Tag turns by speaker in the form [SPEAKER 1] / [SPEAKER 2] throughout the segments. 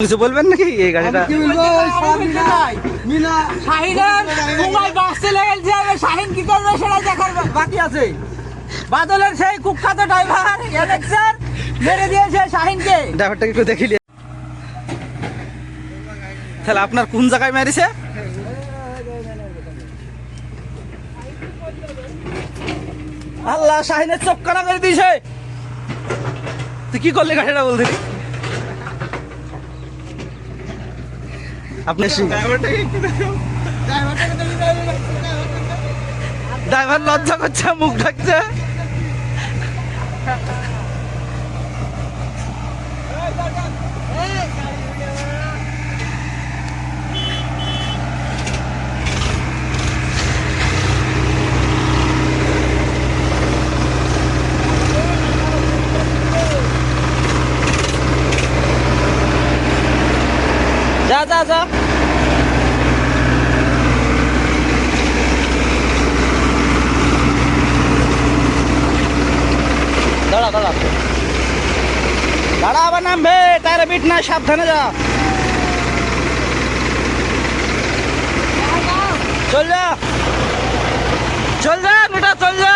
[SPEAKER 1] কিছু বলবেন নাকি এই গাড়িটা?
[SPEAKER 2] শাহিন কি করবে সেটা দেখার বাকি আছে। বাদলের সেই কুখ্যাত ড্রাইভার এলেক্সার মেরে দিয়েছে শাহিনকে।
[SPEAKER 1] ড্রাইভারটাকে একটু দেখিলি। তাহলে আপনার কোন জায়গায় মেরেছে? আল্লাহ, শাহিনের চোখ কানা করে দিয়েছে। তুই কি করলি গাড়িটা বলতে? আপনি ড্রাইভার লজ্জা করছে, মুখ ঢাকছে। যা যা যা, দাঁড়া দাঁড়া দাঁড়া, আবার নামবে। টায়ারে বিট না, সাবধানে যা। চল যা, চল যা বেটা, চল যা।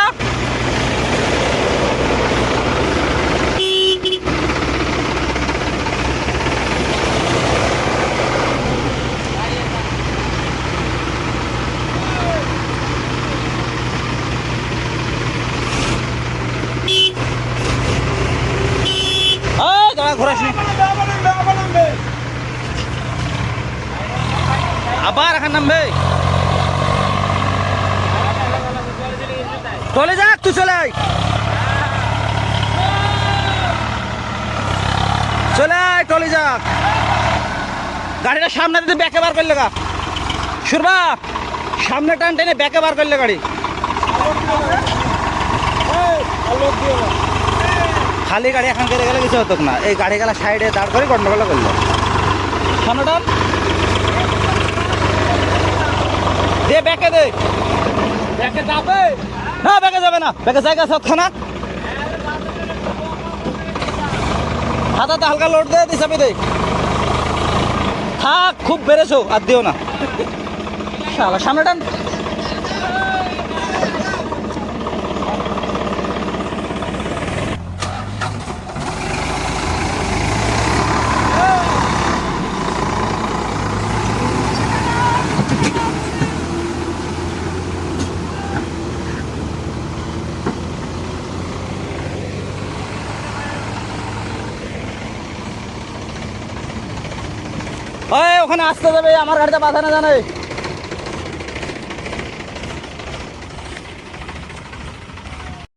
[SPEAKER 1] আবার এখন নামবে। চলে যাক, তুই চলে আয়, চলে আয়, চলে যাক। গাড়িটা সামনে দিতে ব্যাকে বার করলে গা সুরবা, সামনে টান টেনে ব্যাকে বার করলে গাড়ি। খালি গাড়ি এখন কেটে গেলে কিছু হতো না। এই গাড়ি গেলা সাইডে দাঁড় করে গন্ডগোল করলো। সামনে টান দে, ব্যাকে দে। ব্যাকে যাবে না? ব্যাকে যাবে না, ব্যাকে জায়গা সত্য না। হাতাতে হালকা লোড দে, দিশাবি দে। থাক, খুব বেড়েছো, আর দিও না। শালা সামনে টান। ওখানে আসতে যাবে, আমার গাড়িতে বাধা না জানে।